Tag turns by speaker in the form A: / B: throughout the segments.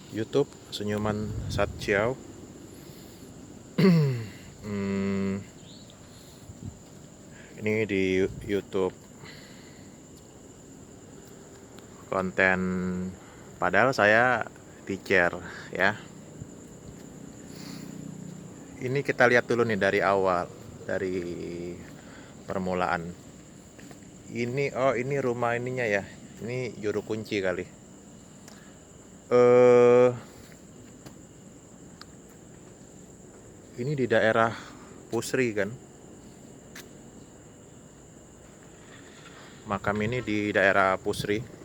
A: YouTube Senyuman Satchiao. Hmm, ini di YouTube konten, padahal saya teacher ya. Ini kita lihat dulu nih dari awal, dari permulaan. Ini rumah ininya ya. Ini juru kunci kali. Eh ini di daerah Pusri kan. Makam ini di daerah Pusri.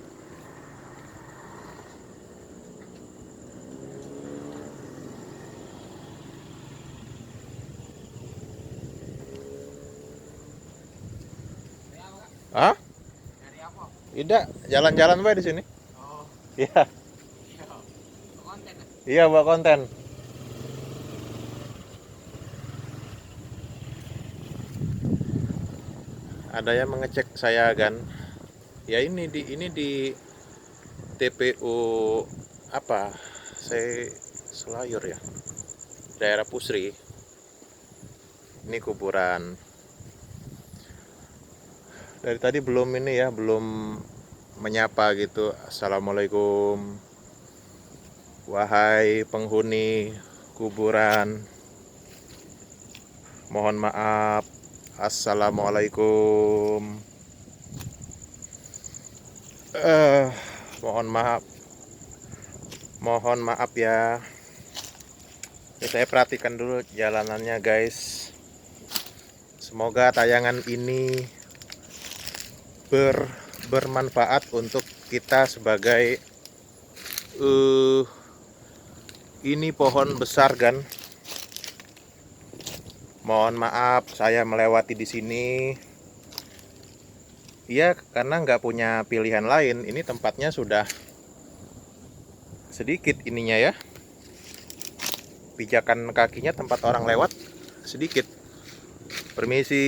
A: Ah? Tidak, jalan-jalan bae di sini.
B: Oh,
A: Iya,
B: iya. Konten ya?
A: iya buat konten. Ada yang mengecek saya kan. Ya ini di TPU apa? Saya Selayur ya. Daerah Pusri. Ini kuburan. Dari tadi belum ini ya, belum menyapa gitu. Assalamualaikum. Wahai penghuni kuburan. Mohon maaf. Assalamualaikum. Eh, mohon maaf. Mohon maaf ya. Ini saya perhatikan dulu jalanannya, guys. Semoga tayangan ini bermanfaat untuk kita sebagai ini pohon besar kan. Mohon maaf saya melewati di sini. Iya, karena nggak punya pilihan lain. Ini tempatnya sudah sedikit ininya ya. Pijakan kakinya tempat orang lewat sedikit. Permisi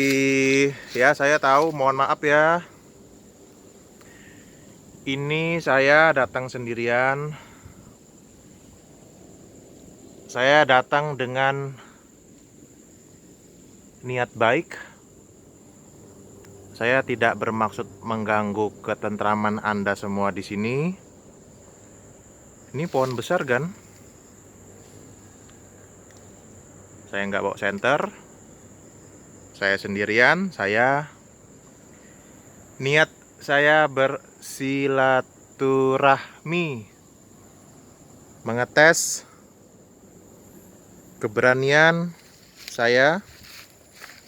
A: ya, saya tahu, mohon maaf ya. Ini saya datang sendirian. Saya datang dengan niat baik. Saya tidak bermaksud mengganggu ketentraman Anda semua di sini. Ini pohon besar kan? Saya nggak bawa senter. Saya sendirian. Niat saya bersilaturahmi, mengetes keberanian saya.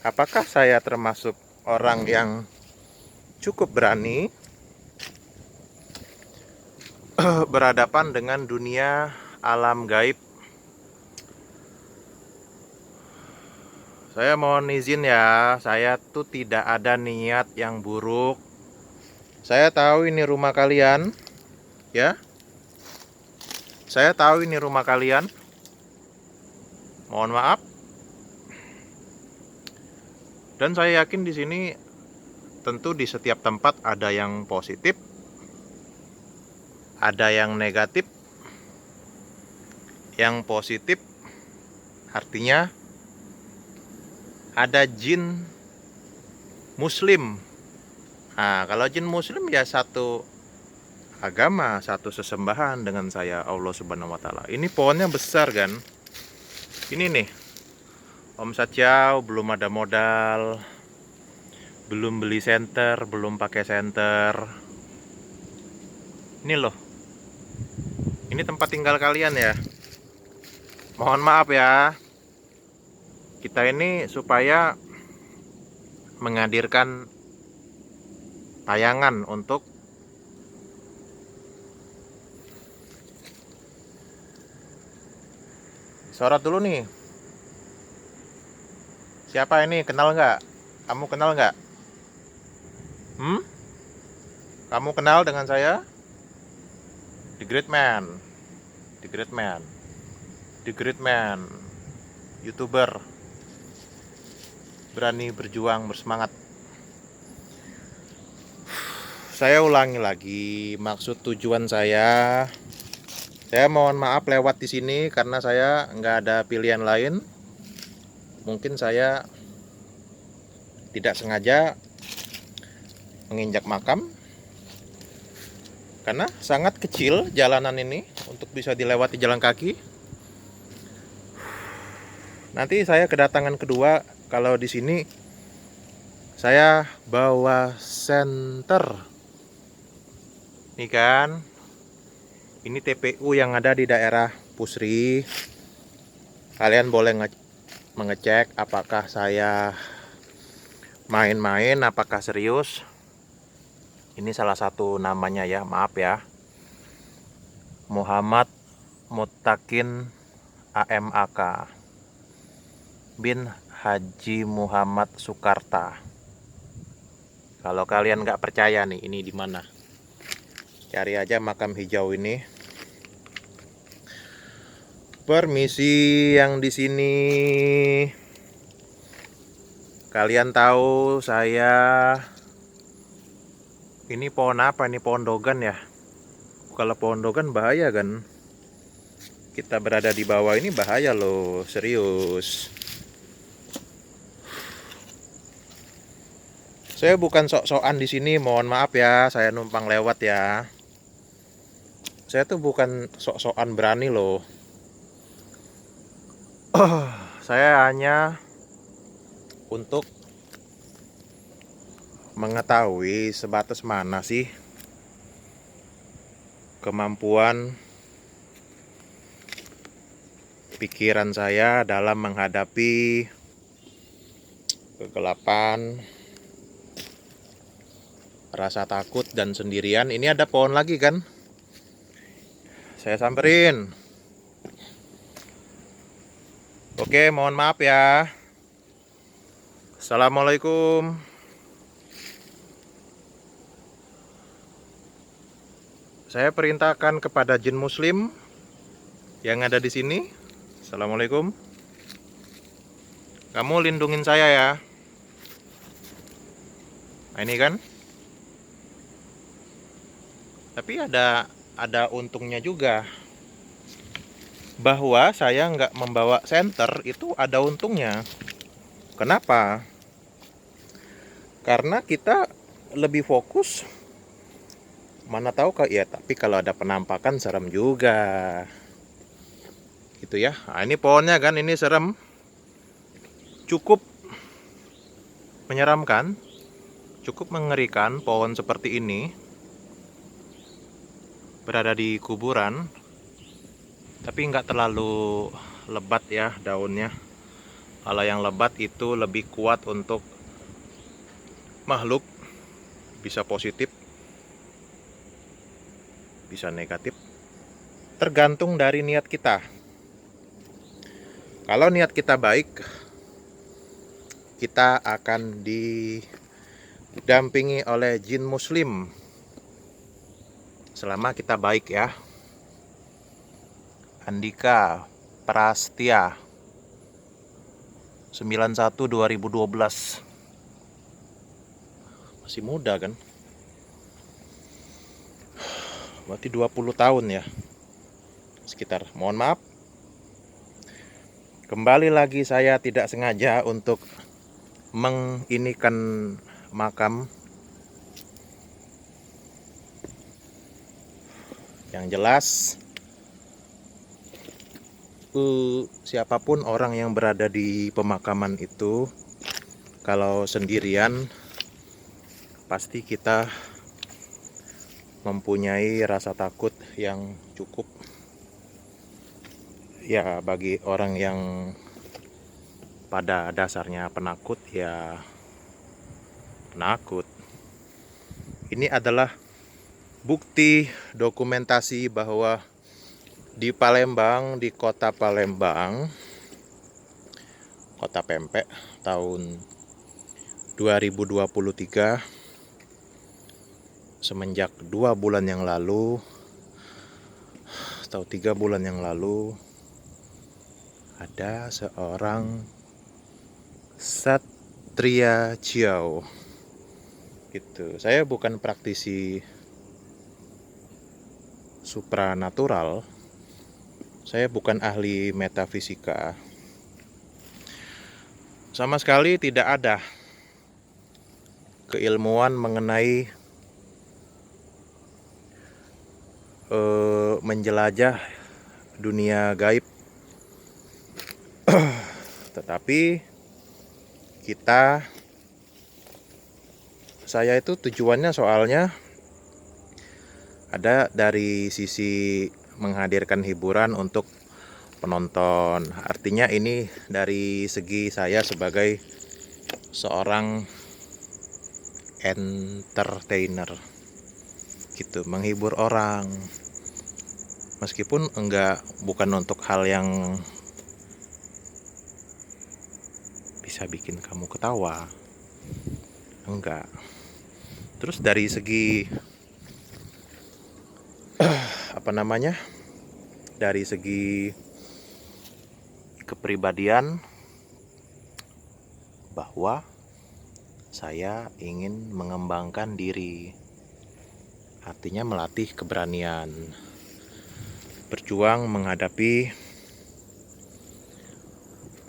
A: Apakah saya termasuk orang yang cukup berani berhadapan dengan dunia alam gaib? Saya mohon izin ya, saya tuh tidak ada niat yang buruk. Saya tahu ini rumah kalian, ya. Saya tahu ini rumah kalian. Mohon maaf. Dan saya yakin di sini tentu di setiap tempat ada yang positif, ada yang negatif. Yang positif artinya ada jin muslim. Nah, kalau jin muslim ya satu agama, satu sesembahan dengan saya, Allah Subhanahu wa taala. Ini pohonnya besar kan? Ini nih. Om Satchiao belum ada modal, belum beli senter, belum pakai senter. Ini loh. Ini tempat tinggal kalian ya. Mohon maaf ya. Kita ini supaya menghadirkan tayangan untuk sorot dulu nih. Siapa ini? Kenal nggak? Kamu kenal nggak? Kamu kenal dengan saya? The Great Man. The Great Man. The Great Man. YouTuber. Berani berjuang, bersemangat. Saya ulangi lagi, maksud tujuan saya Saya mohon maaf lewat di sini karena saya nggak ada pilihan lain. Mungkin saya tidak sengaja menginjak makam karena sangat kecil jalanan ini untuk bisa dilewati jalan kaki. Nanti saya kedatangan kedua kalau di sini saya bawa senter. Nih kan, ini TPU yang ada di daerah Pusri. Kalian boleh mengecek apakah saya main-main, apakah serius. Ini salah satu namanya ya, maaf ya. Muhammad Mutakin AMAK bin Haji Muhammad Soekarta. Kalau kalian nggak percaya nih, ini di mana? Cari aja makam hijau ini. Permisi yang di sini. Kalian tahu saya ini pohon apa? Ini pohon dogan ya. Kalau pohon dogan bahaya kan? Kita berada di bawah ini bahaya loh, serius. Saya bukan sok-sokan di sini, mohon maaf ya, saya numpang lewat ya. Saya tuh bukan sok-sokan berani loh. Saya hanya untuk mengetahui sebatas mana sih kemampuan pikiran saya dalam menghadapi kegelapan, rasa takut dan sendirian. Ini ada pohon lagi kan? Saya samperin. Oke, mohon maaf ya. Assalamualaikum. Saya perintahkan kepada jin muslim yang ada di sini. Assalamualaikum. Kamu lindungin saya ya. Nah, ini kan. Tapi ada untungnya juga. Bahwa saya nggak membawa senter itu ada untungnya. Kenapa? Karena kita lebih fokus. Mana tahu kak ya, tapi kalau ada penampakan serem juga. Gitu ya. Nah, ini pohonnya kan, ini serem. Cukup menyeramkan, cukup mengerikan pohon seperti ini. Berada di kuburan. Tapi nggak terlalu lebat ya daunnya. Kalau yang lebat itu lebih kuat untuk makhluk, bisa positif, bisa negatif, tergantung dari niat kita. Kalau niat kita baik, kita akan didampingi oleh jin muslim selama kita baik ya. Andika Prastia 91/2012. Masih muda kan? Berarti 20 tahun ya. Sekitar. Mohon maaf. Kembali lagi saya tidak sengaja untuk menginikan makam. Yang jelas siapapun orang yang berada di pemakaman itu, kalau sendirian pasti kita mempunyai rasa takut yang cukup ya. Bagi orang yang pada dasarnya penakut ya penakut. Ini adalah bukti dokumentasi bahwa di Palembang, di kota Palembang, kota Pempek, tahun 2023, semenjak 2 bulan yang lalu atau 3 bulan yang lalu, ada seorang Satria Ciao gitu. Saya bukan praktisi supranatural, Saya bukan ahli metafisika. Sama sekali tidak ada keilmuan mengenai menjelajah dunia gaib. Tetapi saya itu tujuannya soalnya ada dari sisi menghadirkan hiburan untuk penonton. Artinya ini dari segi saya sebagai seorang entertainer gitu, menghibur orang. Meskipun bukan untuk hal yang bisa bikin kamu ketawa. Enggak. Terus dari segi dari segi kepribadian, bahwa saya ingin mengembangkan diri. Artinya melatih keberanian, berjuang menghadapi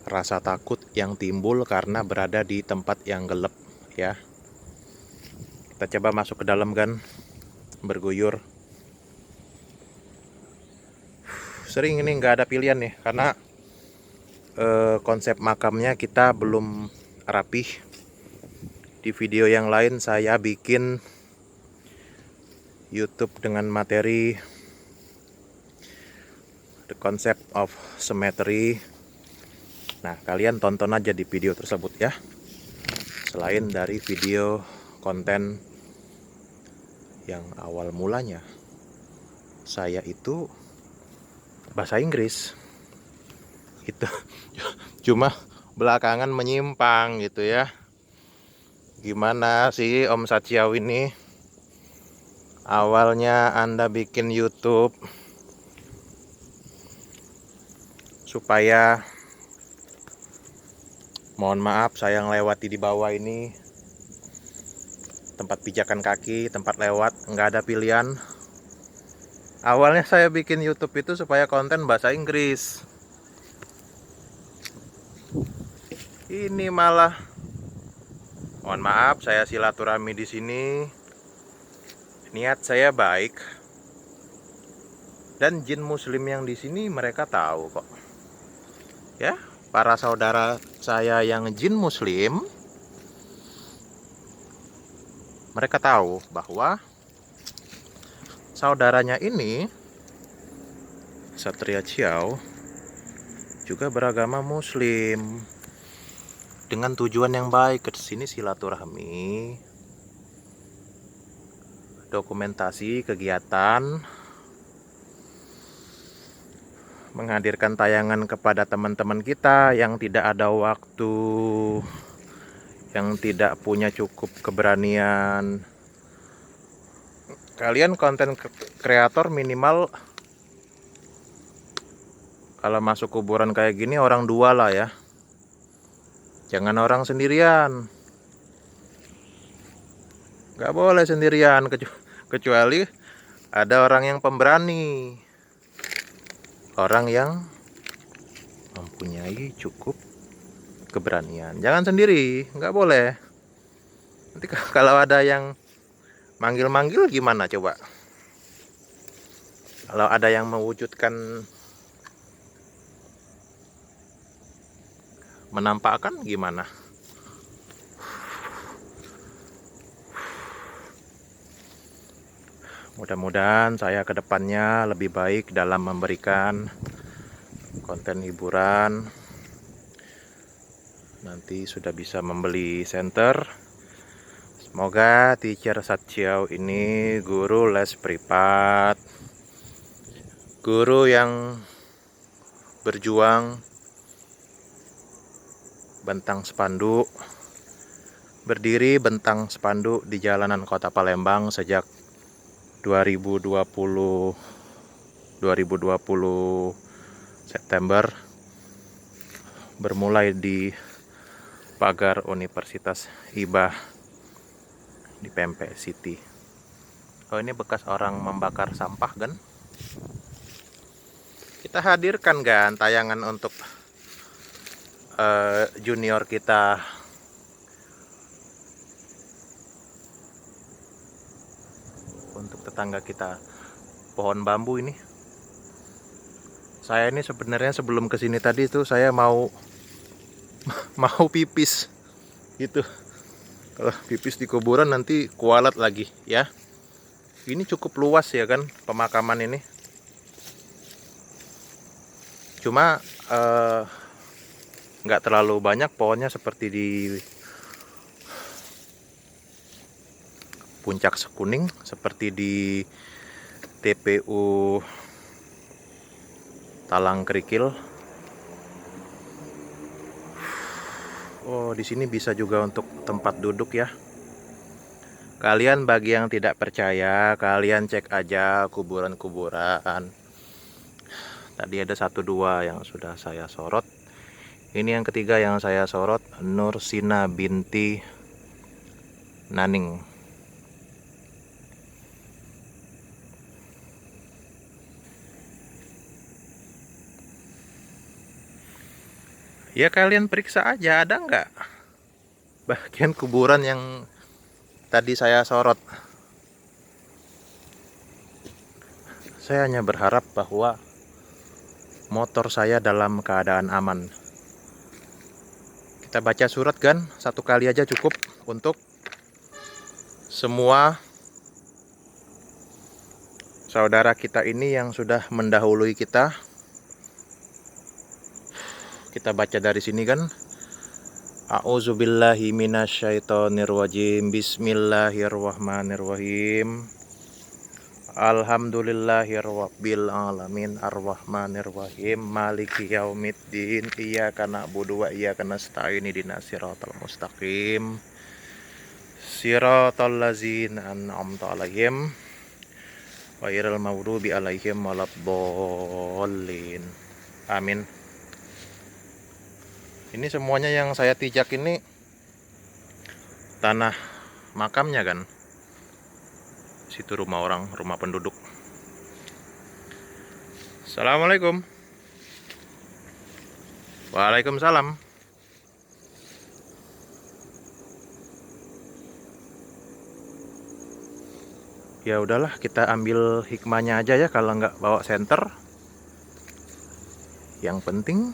A: rasa takut yang timbul karena berada di tempat yang gelap, ya. Kita coba masuk ke dalam kan, berguyur. Sering ini nggak ada pilihan nih, karena konsep makamnya kita belum rapih. Di video yang lain saya bikin YouTube dengan materi The Concept of Cemetery. Nah, kalian tonton aja di video tersebut ya. Selain dari video konten yang awal mulanya saya itu bahasa Inggris itu cuma belakangan menyimpang gitu ya. Gimana sih Om Sachiao ini? Awalnya Anda bikin YouTube supaya, mohon maaf saya ngelewati di bawah ini tempat pijakan kaki, tempat lewat, nggak ada pilihan. Awalnya saya bikin YouTube itu supaya konten bahasa Inggris. Ini malah, mohon maaf saya silaturahmi di sini. Niat saya baik. Dan jin muslim yang di sini mereka tahu kok. Ya, para saudara saya yang jin muslim, mereka tahu bahwa saudaranya ini, Satria Chiao, juga beragama muslim. Dengan tujuan yang baik, ke sini silaturahmi, dokumentasi kegiatan, menghadirkan tayangan kepada teman-teman kita yang tidak ada waktu, yang tidak punya cukup keberanian. Kalian konten kreator minimal kalau masuk kuburan kayak gini orang dua lah ya. Jangan orang sendirian. Gak boleh sendirian, kecuali ada orang yang pemberani, orang yang mempunyai cukup keberanian. Jangan sendiri, nggak boleh. Nanti kalau ada yang manggil-manggil gimana coba? Kalau ada yang mewujudkan, menampakkan gimana? Mudah-mudahan saya ke depannya lebih baik dalam memberikan konten hiburan. Nanti sudah bisa membeli senter. Semoga teacher Sachiao ini guru les privat, guru yang berjuang bentang spanduk, berdiri bentang spanduk di jalanan kota Palembang sejak 2020 September, bermulai di pagar Universitas Hibah di Pempek City. Oh, ini bekas orang membakar sampah kan? kita hadirkan kan tayangan untuk junior kita. Untuk tetangga kita, pohon bambu ini. Saya ini sebenarnya sebelum kesini tadi tuh saya mau pipis gitu. Kalau pipis di kuburan nanti kualat lagi ya. Ini cukup luas ya kan pemakaman ini. Cuma nggak terlalu banyak pohonnya seperti di Puncak Sekuning, seperti di TPU Talang Kerikil. Oh, di sini bisa juga untuk tempat duduk ya. Kalian bagi yang tidak percaya, kalian cek aja kuburan-kuburan. Tadi ada 1-2 yang sudah saya sorot. Ini yang ketiga yang saya sorot, Nursina binti Naning. Ya kalian periksa aja ada nggak bagian kuburan yang tadi saya sorot. Saya hanya berharap bahwa motor saya dalam keadaan aman. Kita baca surat kan, 1 kali aja cukup untuk semua saudara kita ini yang sudah mendahului kita. Kita baca dari sini kan. A'udzubillahi minasyaitonirrajim. Bismillahirrahmanirrahim. Alhamdulillahirabbil alamin arrahmanirrahim maliki yaumiddin iyyaka na'budu wa iyyaka nasta'in ihdinas siratal mustaqim siratal ladzina an'amta 'alaihim ghairil maghdubi 'alaihim waladdallin. Amin. Ini semuanya yang saya tijak ini tanah makamnya kan. Situ rumah orang, rumah penduduk. Assalamualaikum. Waalaikumsalam. Ya udahlah, kita ambil hikmahnya aja ya kalau nggak bawa senter. Yang penting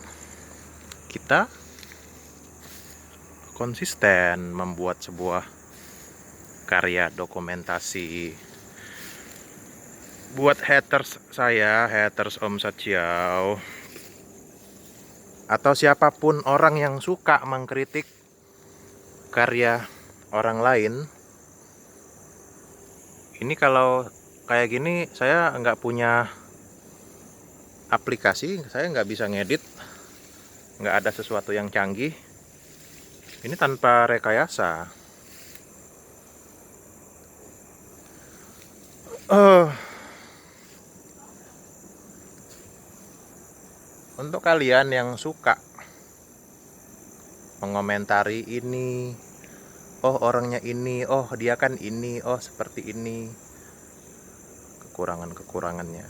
A: kita konsisten membuat sebuah karya dokumentasi. Buat haters saya, haters Om Sajiao, atau siapapun orang yang suka mengkritik karya orang lain, ini kalau kayak gini saya nggak punya aplikasi, saya nggak bisa ngedit, nggak ada sesuatu yang canggih. Ini tanpa rekayasa. Untuk kalian yang suka mengomentari ini, oh orangnya ini, oh dia kan ini, oh seperti ini, kekurangan-kekurangannya,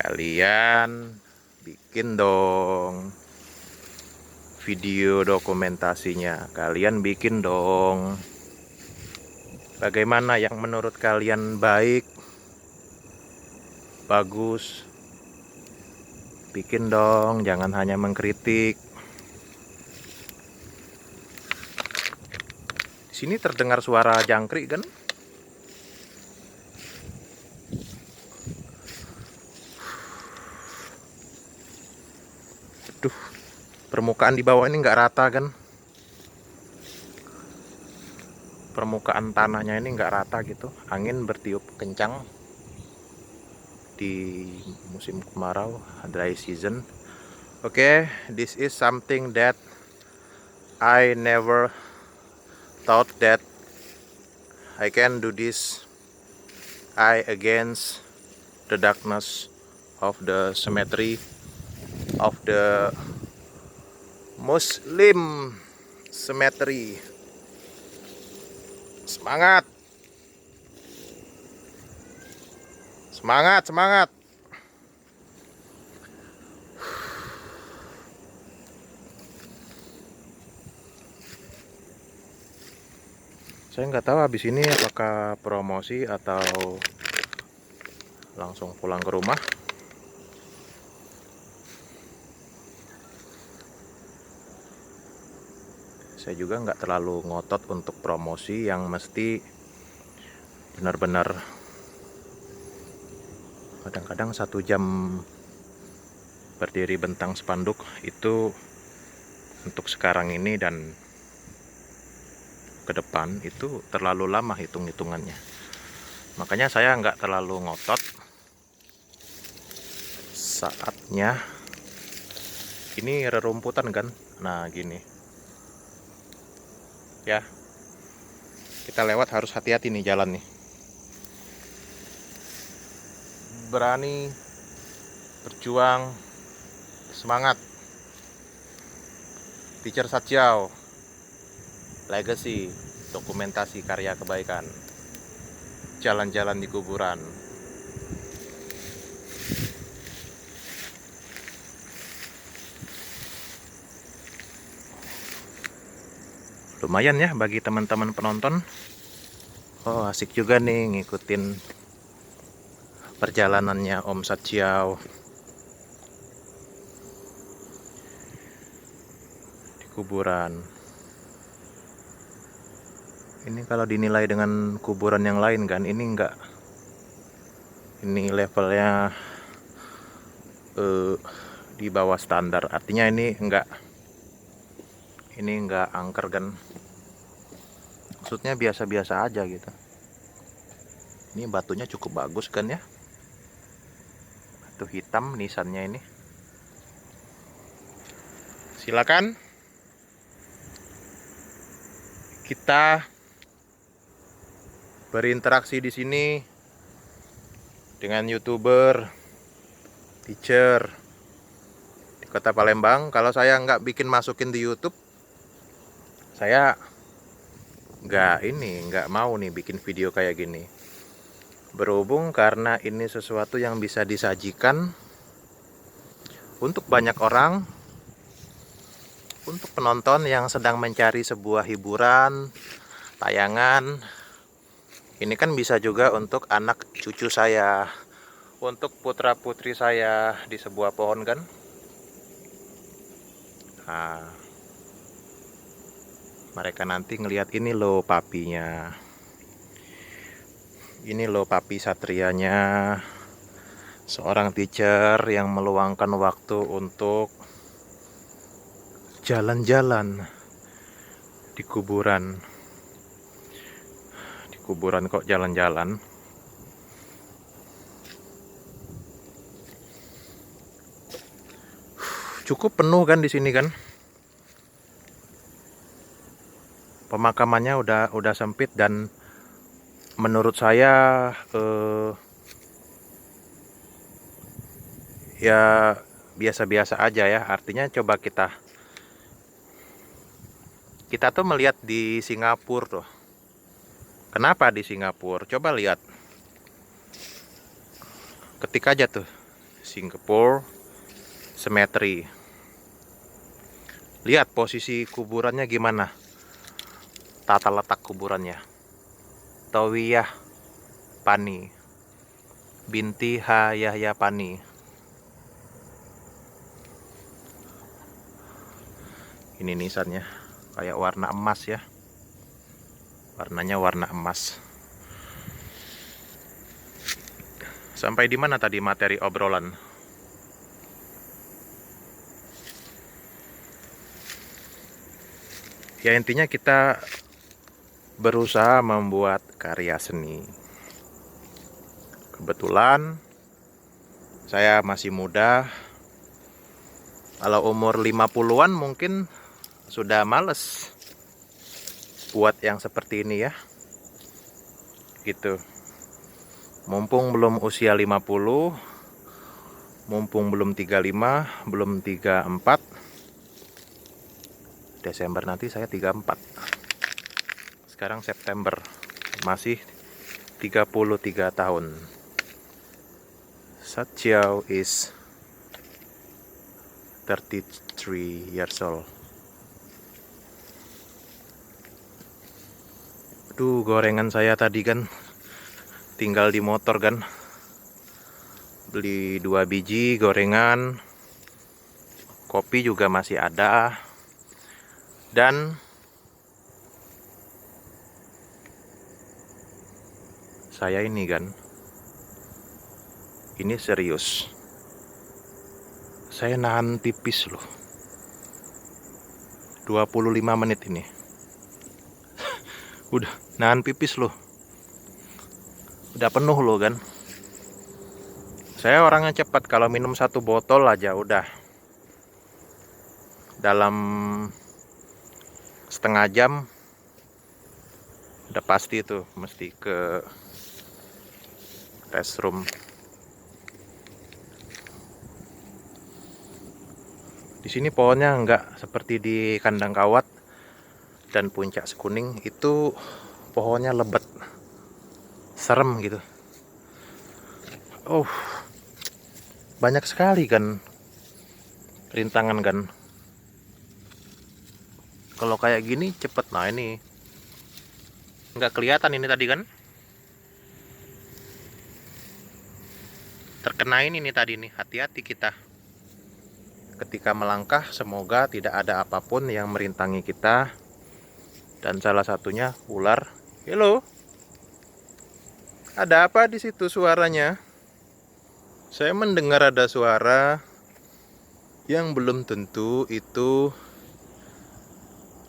A: kalian bikin dong video dokumentasinya, kalian bikin dong bagaimana yang menurut kalian baik, bagus. Bikin dong, jangan hanya mengkritik. Di sini terdengar suara jangkrik kan? Aduh, permukaan di bawah ini nggak rata kan? Permukaan tanahnya ini nggak rata gitu. Angin bertiup kencang di musim kemarau, dry season. Okay, this is something that I never thought that I can do this. I against the darkness of the cemetery of the Muslim cemetery. Semangat. Semangat, semangat. Saya nggak tahu habis ini apakah promosi atau langsung pulang ke rumah. Saya juga nggak terlalu ngotot untuk promosi yang mesti benar-benar. Kadang-kadang 1 jam berdiri bentang spanduk itu untuk sekarang ini dan ke depan itu terlalu lama hitung-hitungannya. Makanya saya nggak terlalu ngotot. Saatnya ini rerumputan kan, nah gini ya, kita lewat harus hati-hati nih jalan nih. Berani, berjuang, semangat. Teacher Satjiao, legacy, dokumentasi karya kebaikan. Jalan-jalan di kuburan. Lumayan ya bagi teman-teman penonton. Oh, asik juga nih ngikutin perjalanannya Om Satjiao di kuburan. Ini kalau dinilai dengan kuburan yang lain kan, ini enggak. Ini levelnya di bawah standar. Artinya ini enggak angker kan. Maksudnya biasa-biasa aja gitu. Ini batunya cukup bagus kan ya. Batu hitam nisannya ini. Silakan kita berinteraksi di sini dengan YouTuber, teacher di Kota Palembang. Kalau saya nggak bikin masukin di YouTube, saya nggak mau nih bikin video kayak gini. Berhubung karena ini sesuatu yang bisa disajikan untuk banyak orang, untuk penonton yang sedang mencari sebuah hiburan, tayangan. Ini kan bisa juga untuk anak cucu saya, untuk putra putri saya di sebuah pohon kan. Nah, mereka nanti ngelihat ini loh papinya, ini loh papi satrianya, seorang teacher yang meluangkan waktu untuk jalan-jalan di kuburan. Di kuburan kok jalan-jalan. Cukup penuh kan di sini kan. Pemakamannya udah sempit dan menurut saya ya biasa-biasa aja ya. Artinya coba kita tuh melihat di Singapura tuh. Kenapa di Singapura? Coba lihat. Ketik aja tuh Singapore Cemetery. Lihat posisi kuburannya gimana. Tata letak kuburannya. Towiyah Pani binti Ha Yahya Pani. Ini nisannya kayak warna emas ya. Warnanya warna emas. Sampai di mana tadi materi obrolan? Ya intinya kita berusaha membuat karya seni. Kebetulan saya masih muda. Kalau umur 50-an mungkin sudah males buat yang seperti ini ya. Gitu. Mumpung belum usia 50, mumpung belum 35, belum 34. Desember nanti saya 34. Sekarang September, masih 33 tahun. Satjiao is 33 years old. Aduh, gorengan saya tadi kan tinggal di motor kan. Beli 2 biji gorengan. Kopi juga masih ada. Dan saya ini kan, ini serius. Saya nahan pipis loh. 25 menit ini. Udah nahan pipis loh. Udah penuh loh kan. Saya orangnya cepat, kalau minum 1 botol aja udah. Dalam setengah jam udah pasti itu mesti ke restroom. Di sini pohonnya enggak seperti di kandang kawat dan puncak Sekuning, itu pohonnya lebat, serem gitu. Oh, banyak sekali kan rintangan kan. Kalau kayak gini cepet. Nah ini nggak kelihatan ini tadi kan, terkenain ini tadi nih. Hati-hati kita ketika melangkah, semoga tidak ada apapun yang merintangi kita. Dan salah satunya ular. Halo, ada apa di situ suaranya? Saya mendengar ada suara yang belum tentu itu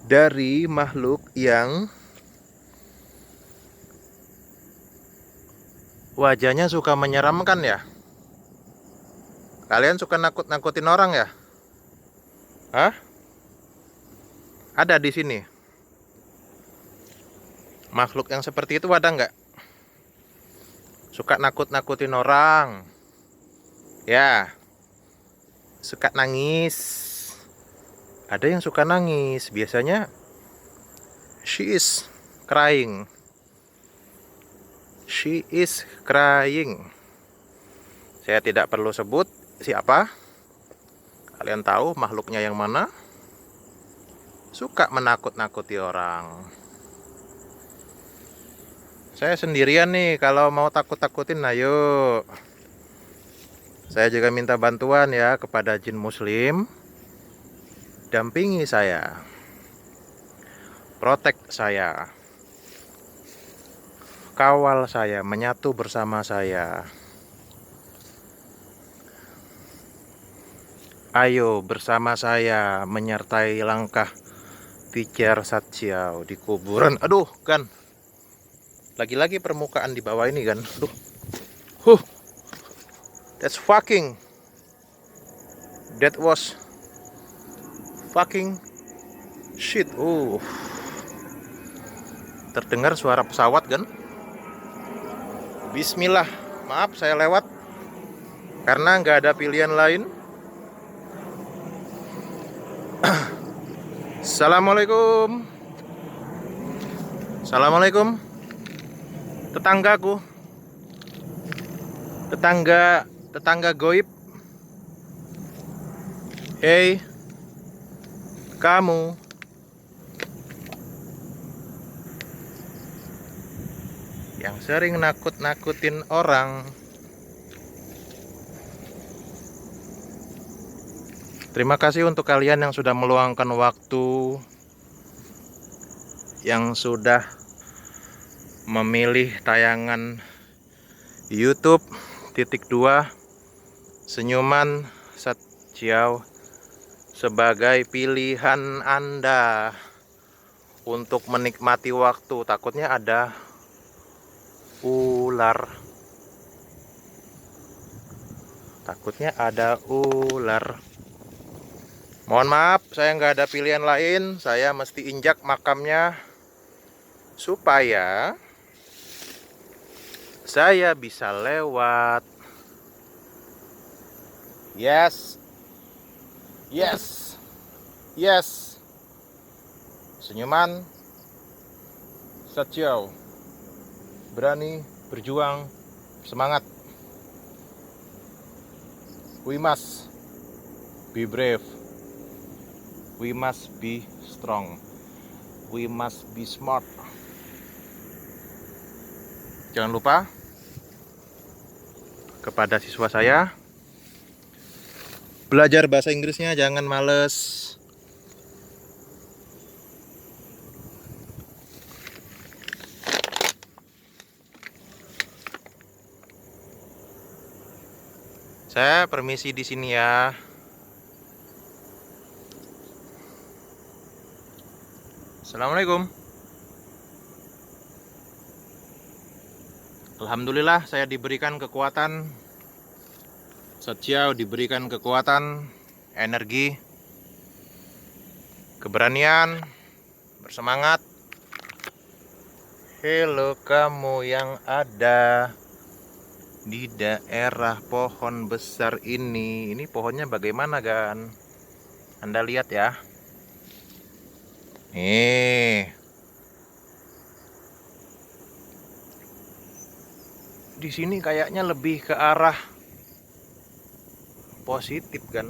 A: dari makhluk yang wajahnya suka menyeramkan ya. Kalian suka nakut-nakutin orang ya? Hah? Ada di sini makhluk yang seperti itu, ada nggak? Suka nakut-nakutin orang ya, suka nangis. Ada yang suka nangis, biasanya she is crying. She is crying. Saya tidak perlu sebut siapa. Kalian tahu makhluknya yang mana? Suka menakut-nakuti orang. Saya sendirian nih, kalau mau takut-takutin ayo. Saya juga minta bantuan ya kepada jin muslim. Dampingi saya, protek saya, kawal saya, menyatu bersama saya. Ayo bersama saya menyertai langkah Pijar Satsiao di kuburan. Aduh kan, lagi-lagi permukaan di bawah ini kan. Aduh, that's fucking, that was fucking shit. Terdengar suara pesawat kan. Bismillah. Maaf saya lewat karena nggak ada pilihan lain. Assalamualaikum. Assalamualaikum. Tetanggaku, tetangga goib. Hei kamu, yang sering nakut-nakutin orang. Terima kasih untuk kalian yang sudah meluangkan waktu, yang sudah memilih tayangan YouTube _2 Senyuman Satsiao sebagai pilihan Anda untuk menikmati waktu. Takutnya ada ular. Takutnya ada ular. Mohon maaf, saya nggak ada pilihan lain. Saya mesti injak makamnya supaya saya bisa lewat. Yes. Yes. Yes. Senyuman Satsiao. Berani, berjuang, semangat. We must be brave. We must be strong. We must be smart. Jangan lupa kepada siswa saya, belajar bahasa Inggrisnya jangan males. Saya permisi di sini ya. Assalamualaikum. Alhamdulillah saya diberikan kekuatan, Satya diberikan kekuatan, energi, keberanian, bersemangat. Halo kamu yang ada di daerah pohon besar ini. Ini pohonnya bagaimana, Gan? Anda lihat ya. Di sini kayaknya lebih ke arah positif, kan?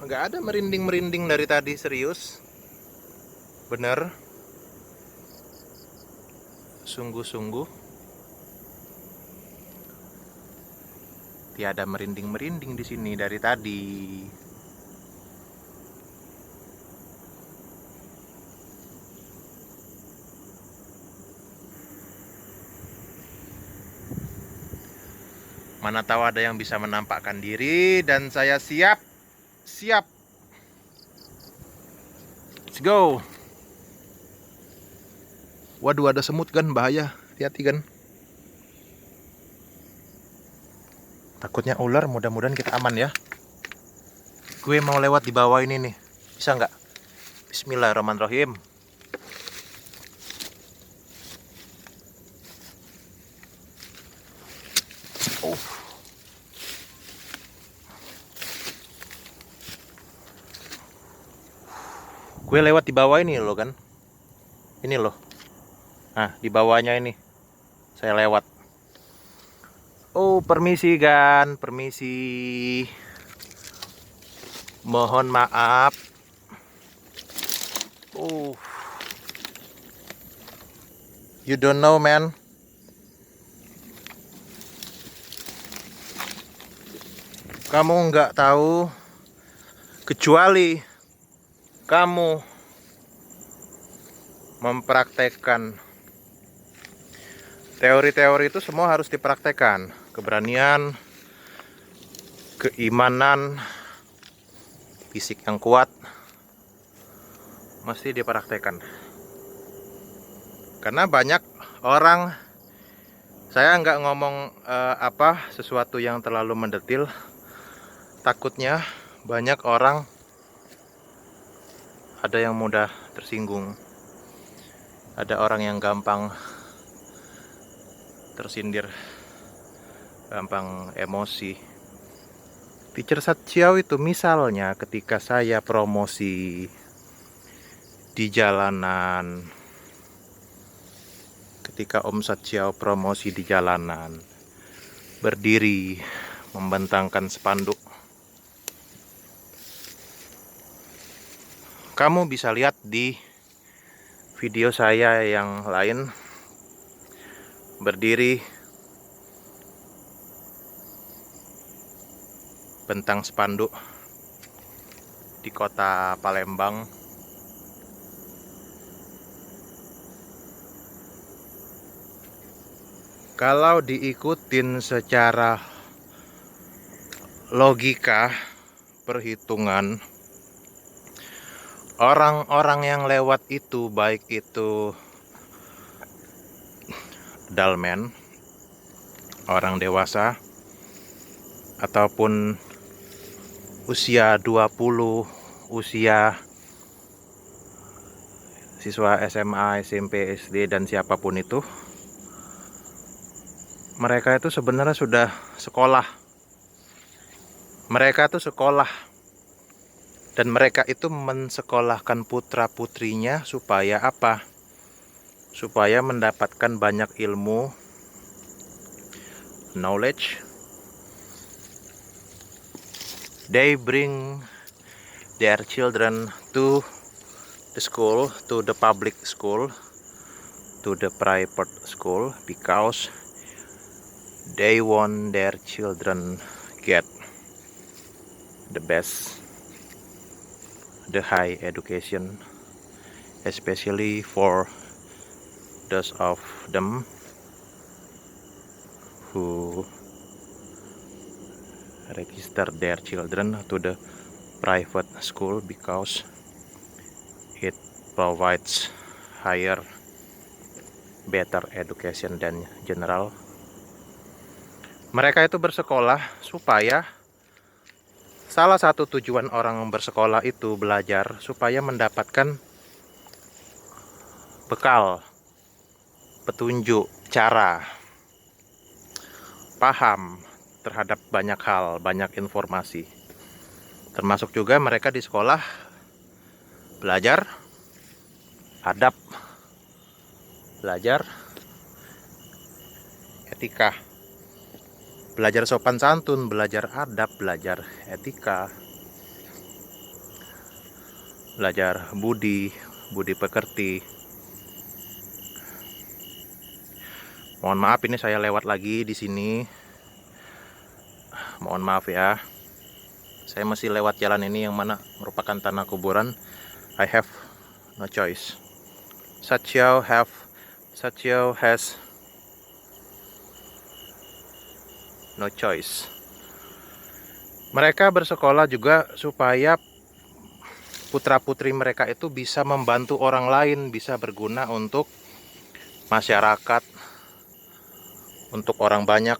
A: Nggak ada merinding-merinding dari tadi, serius. Bener. Sungguh-sungguh. Tiada merinding-merinding di sini dari tadi. Mana tahu ada yang bisa menampakkan diri, dan saya siap. Let's go. Waduh, ada semut, kan, bahaya. Hati-hati, kan. Takutnya ular, mudah-mudahan kita aman ya. Gue mau lewat di bawah ini nih. Bisa nggak? Bismillahirrahmanirrahim. Gue lewat di bawah ini loh, kan. Ini loh. Nah, di bawahnya ini saya lewat. Oh, permisi, Gan. Permisi. Mohon maaf. Oh. You don't know, man. Kamu nggak tahu kecuali kamu mempraktekkan. Teori-teori itu semua harus dipraktekkan. Keberanian, keimanan, fisik yang kuat mesti dipraktekkan. Karena banyak orang, saya nggak ngomong sesuatu yang terlalu mendetil. Takutnya banyak orang ada yang mudah tersinggung. Ada orang yang gampang tersindir, gampang emosi. Teacher Satya itu misalnya ketika saya promosi di jalanan, ketika Om Satya promosi di jalanan, berdiri membentangkan spanduk. Kamu bisa lihat di video saya yang lain, berdiri bentang spanduk di kota Palembang. Kalau diikutin secara logika perhitungan, orang-orang yang lewat itu, baik itu dalmen, orang dewasa, ataupun usia 20, usia siswa SMA, SMP, SD, dan siapapun itu, mereka itu sebenarnya sudah sekolah. Mereka itu sekolah, dan mereka itu mensekolahkan putra-putrinya supaya apa? Supaya mendapatkan banyak ilmu, knowledge. They bring their children to the school, to the public school, to the private school because they want their children get the best, the high education, especially for those of them who register their children to the private school because it provides higher, better education than general. Mereka itu bersekolah supaya salah satu tujuan orang bersekolah itu belajar supaya mendapatkan bekal, petunjuk, cara, paham terhadap banyak hal, banyak informasi. Termasuk juga mereka di sekolah belajar adab, belajar etika, belajar sopan santun, belajar adab, belajar etika, belajar budi pekerti. Mohon maaf ini saya lewat lagi di sini. Mohon maaf ya. Saya masih lewat jalan ini yang mana merupakan tanah kuburan. I have no choice. Satyo has no choice. Mereka bersekolah juga supaya putra-putri mereka itu bisa membantu orang lain, bisa berguna untuk masyarakat, untuk orang banyak.